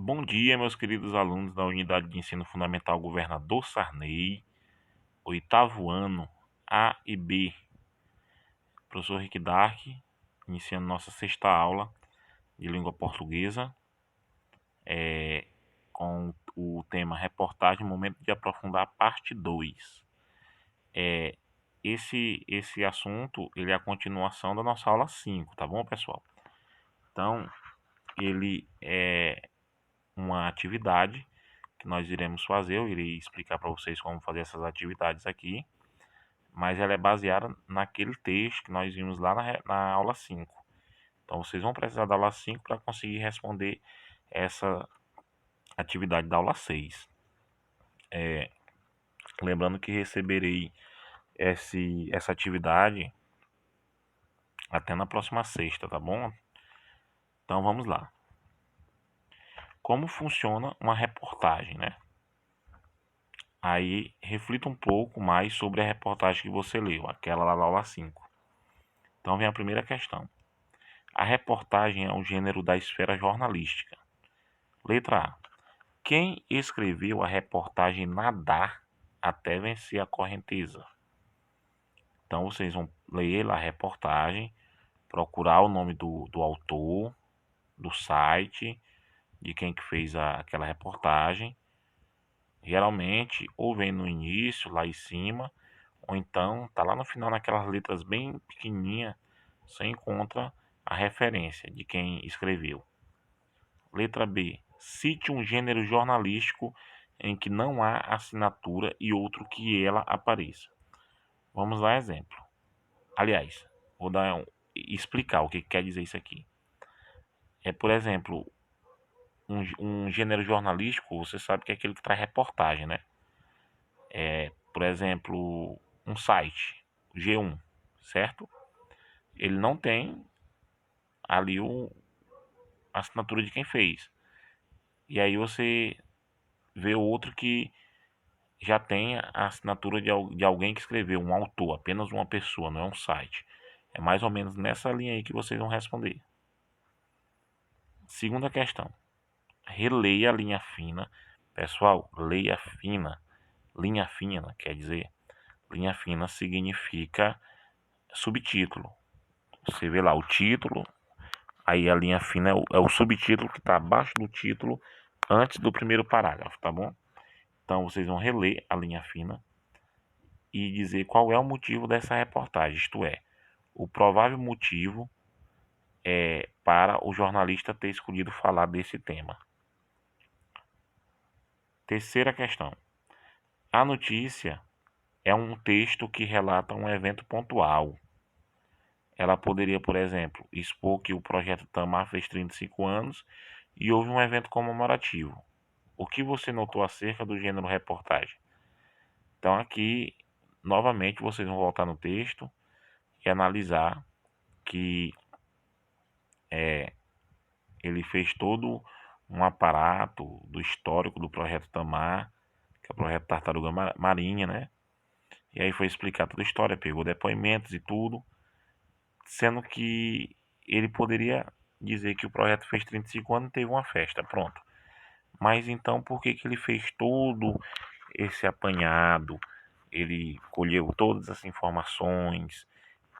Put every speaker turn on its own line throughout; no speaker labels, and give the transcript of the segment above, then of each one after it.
Bom dia, meus queridos alunos da Unidade de Ensino Fundamental Governador Sarney, oitavo ano, A e B. Professor Rick Dark, iniciando nossa sexta aula de língua portuguesa, com o tema Reportagem Momento de Aprofundar, parte 2. Esse assunto, ele é a continuação da nossa aula 5, tá bom, pessoal? Então, ele é uma atividade que nós iremos fazer. Eu irei explicar para vocês como fazer essas atividades aqui, mas ela é baseada naquele texto que nós vimos lá na aula 5. Então vocês vão precisar da aula 5 para conseguir responder essa atividade da aula 6. Lembrando que receberei essa atividade até na próxima sexta, tá bom? Então vamos lá. Como funciona uma reportagem, né? Aí reflita um pouco mais sobre a reportagem que você leu, aquela lá da aula 5. Então vem a primeira questão. A reportagem é um gênero da esfera jornalística. Letra A. Quem escreveu a reportagem Nadar até vencer a correnteza? Então vocês vão ler lá a reportagem, procurar o nome do autor, do site, de quem que fez aquela reportagem. Geralmente, ou vem no início, lá em cima, ou então tá lá no final, naquelas letras bem pequenininhas, você encontra a referência de quem escreveu. Letra B. Cite um gênero jornalístico em que não há assinatura e outro que ela apareça. Vamos lá, exemplo. Aliás, vou explicar o que quer dizer isso aqui. Por exemplo, um gênero jornalístico, você sabe que é aquele que traz reportagem, né? Por exemplo, um site, G1, certo? Ele não tem ali a assinatura de quem fez. E aí você vê outro que já tem a assinatura de alguém que escreveu, um autor, apenas uma pessoa, não é um site. É mais ou menos nessa linha aí que vocês vão responder. Segunda questão. Releia a linha fina. Pessoal, leia fina. Linha fina quer dizer, linha fina significa subtítulo. Você vê lá o título, aí a linha fina é o subtítulo que está abaixo do título, antes do primeiro parágrafo, tá bom? Então vocês vão reler a linha fina e dizer qual é o motivo dessa reportagem, isto é, o provável motivo para o jornalista ter escolhido falar desse tema. Terceira questão. A notícia é um texto que relata um evento pontual. Ela poderia, por exemplo, expor que o projeto Tamar fez 35 anos e houve um evento comemorativo. O que você notou acerca do gênero reportagem? Então aqui, novamente, vocês vão voltar no texto e analisar que ele fez todo um aparato do histórico do projeto Tamar, que é o projeto Tartaruga Marinha, né? E aí foi explicar toda a história, pegou depoimentos e tudo, sendo que ele poderia dizer que o projeto fez 35 anos e teve uma festa, pronto. Mas então por que que ele fez todo esse apanhado? Ele colheu todas as informações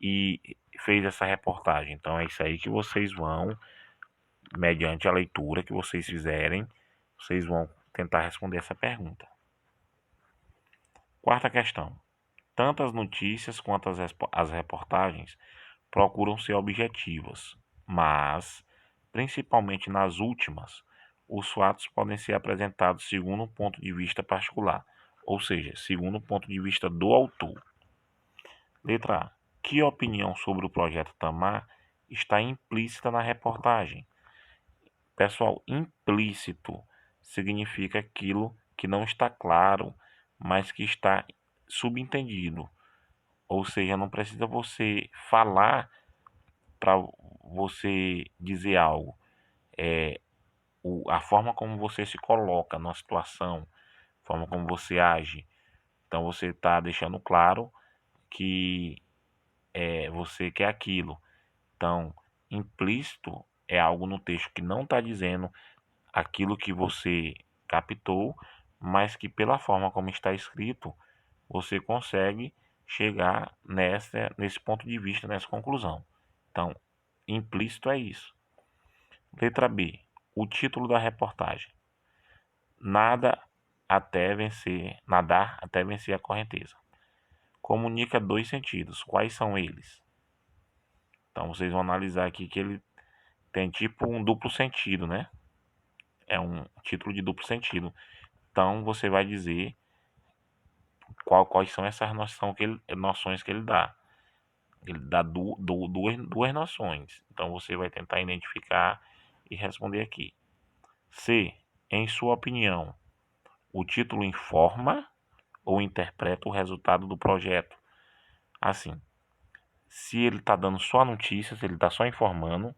e fez essa reportagem. Então é isso aí que vocês vão, mediante a leitura que vocês fizerem, vocês vão tentar responder essa pergunta. Quarta questão. Tanto as notícias quanto as reportagens procuram ser objetivas, mas, principalmente nas últimas, os fatos podem ser apresentados segundo um ponto de vista particular, ou seja, segundo o ponto de vista do autor. Letra A. Que opinião sobre o projeto Tamar está implícita na reportagem? Pessoal, implícito significa aquilo que não está claro, mas que está subentendido. Ou seja, não precisa você falar para você dizer algo. A forma como você se coloca numa situação, a forma como você age. Então você está deixando claro que você quer aquilo. Então, implícito é algo no texto que não está dizendo aquilo que você captou, mas que pela forma como está escrito, você consegue chegar nesse ponto de vista, nessa conclusão. Então, implícito é isso. Letra B. O título da reportagem. Nadar até vencer a correnteza. Comunica dois sentidos. Quais são eles? Então vocês vão analisar aqui que ele tem tipo um duplo sentido, né? É um título de duplo sentido. Então você vai dizer quais são essas noções que ele dá. Ele dá duas noções. Então você vai tentar identificar e responder aqui. C. Em sua opinião, o título informa ou interpreta o resultado do projeto? Assim, se ele está dando só notícias, se ele está só informando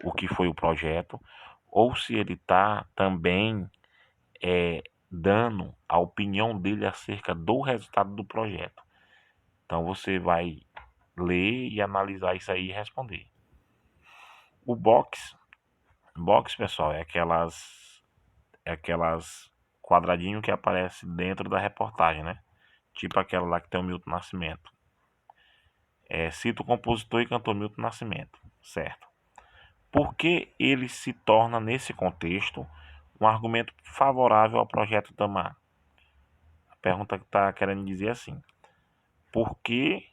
o que foi o projeto, ou se ele está também dando a opinião dele acerca do resultado do projeto. Então você vai ler e analisar isso aí e responder. O box, pessoal, é aquelas quadradinho que aparece dentro da reportagem, né? Tipo aquela lá que tem o Milton Nascimento. Cita o compositor e cantor Milton Nascimento, certo? Por que ele se torna, nesse contexto, um argumento favorável ao projeto Tamar? A pergunta que está querendo dizer assim: por que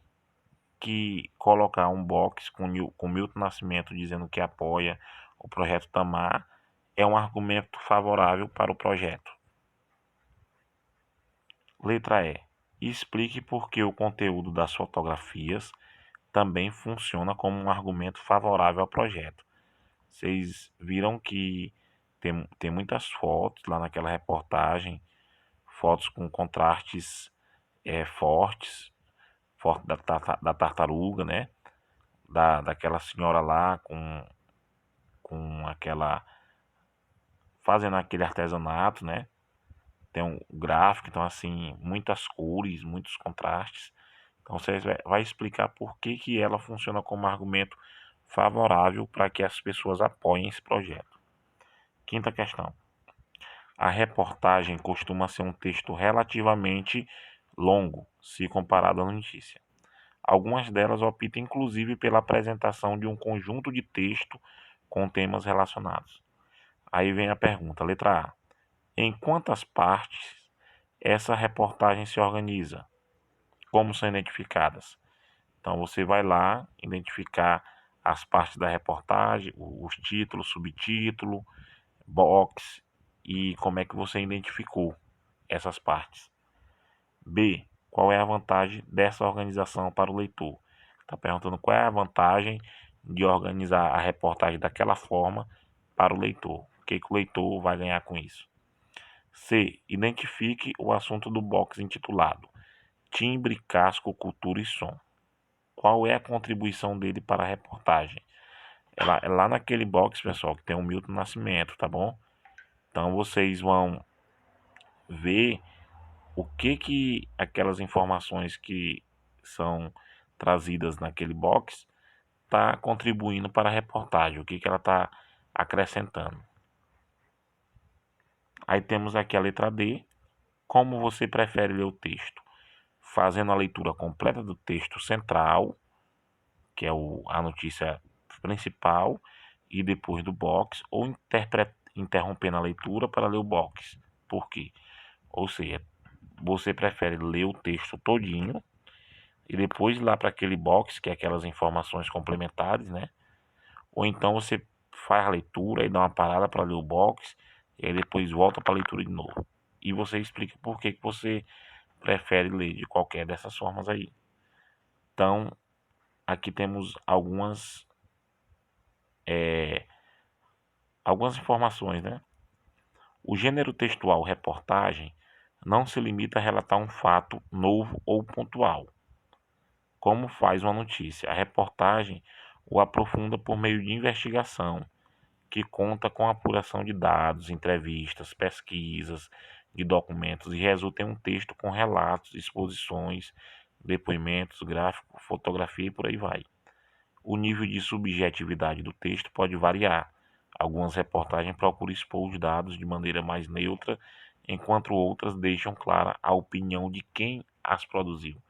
colocar um box com Milton Nascimento dizendo que apoia o projeto Tamar é um argumento favorável para o projeto? Letra E. Explique por que o conteúdo das fotografias também funciona como um argumento favorável ao projeto. Vocês viram que tem muitas fotos lá naquela reportagem, fotos com contrastes fortes, foto da tartaruga, né? Daquela senhora lá com aquela fazendo aquele artesanato, né? Tem um gráfico, então assim, muitas cores, muitos contrastes. Então você vai explicar por que ela funciona como argumento favorável para que as pessoas apoiem esse projeto. Quinta questão. A reportagem costuma ser um texto relativamente longo, se comparado à notícia. Algumas delas optam inclusive pela apresentação de um conjunto de texto com temas relacionados. Aí vem a pergunta, letra A. Em quantas partes essa reportagem se organiza? Como são identificadas? Então você vai lá identificar as partes da reportagem, os títulos, subtítulo, box e como é que você identificou essas partes. B. Qual é a vantagem dessa organização para o leitor? Está perguntando qual é a vantagem de organizar a reportagem daquela forma para o leitor. O que o leitor vai ganhar com isso? C. Identifique o assunto do box intitulado Timbre, Casco, Cultura e Som. Qual é a contribuição dele para a reportagem? É lá naquele box, pessoal, que tem o Milton Nascimento, tá bom? Então vocês vão ver o que aquelas informações que são trazidas naquele box está contribuindo para a reportagem, o que ela está acrescentando. Aí temos aqui a letra D. Como você prefere ler o texto? Fazendo a leitura completa do texto central, que é a notícia principal, e depois do box, ou interrompendo a leitura para ler o box. Por quê? Ou seja, você prefere ler o texto todinho e depois ir lá para aquele box, que é aquelas informações complementares, né? Ou então você faz a leitura e dá uma parada para ler o box e aí depois volta para a leitura de novo. E você explica por que você prefere ler de qualquer dessas formas aí. Então, aqui temos algumas informações, né? O gênero textual reportagem não se limita a relatar um fato novo ou pontual, como faz uma notícia. A reportagem o aprofunda por meio de investigação, que conta com a apuração de dados, entrevistas, pesquisas, de documentos e resulta em um texto com relatos, exposições, depoimentos, gráfico, fotografia e por aí vai. O nível de subjetividade do texto pode variar. Algumas reportagens procuram expor os dados de maneira mais neutra, enquanto outras deixam clara a opinião de quem as produziu.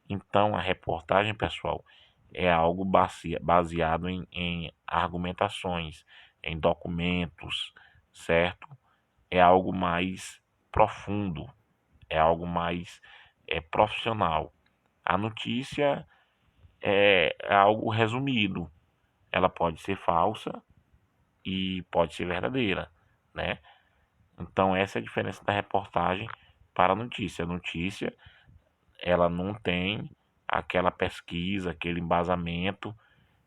Então, a reportagem, pessoal, é algo baseado em argumentações, em documentos, certo? É algo mais profundo, é algo mais profissional. A notícia é algo resumido. Ela pode ser falsa e pode ser verdadeira, né? Então, essa é a diferença da reportagem para a notícia. A notícia, ela não tem aquela pesquisa, aquele embasamento.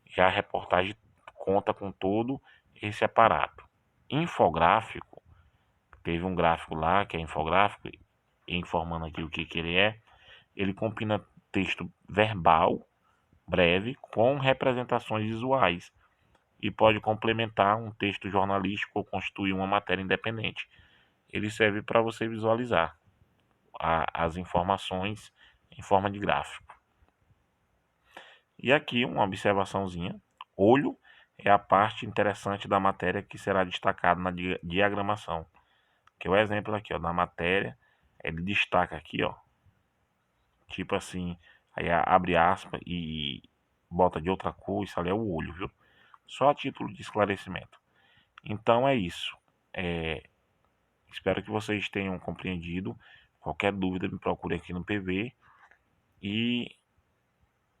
Já a reportagem conta com todo esse aparato. Infográfico, teve um gráfico lá que é infográfico, informando aqui o que, que ele é. Ele combina texto verbal, breve, com representações visuais e pode complementar um texto jornalístico ou constituir uma matéria independente. Ele serve para você visualizar as informações em forma de gráfico. E aqui uma observaçãozinha: olho é a parte interessante da matéria que será destacada na diagramação. Que é o exemplo aqui, ó, da matéria, ele destaca aqui, ó, tipo assim, aí abre aspas e bota de outra cor, isso ali é o olho, viu? Só a título de esclarecimento. Então é isso. É, espero que vocês tenham compreendido. Qualquer dúvida, me procure aqui no PV. E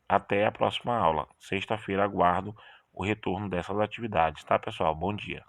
até a próxima aula. Sexta-feira aguardo o retorno dessas atividades, tá, pessoal? Bom dia.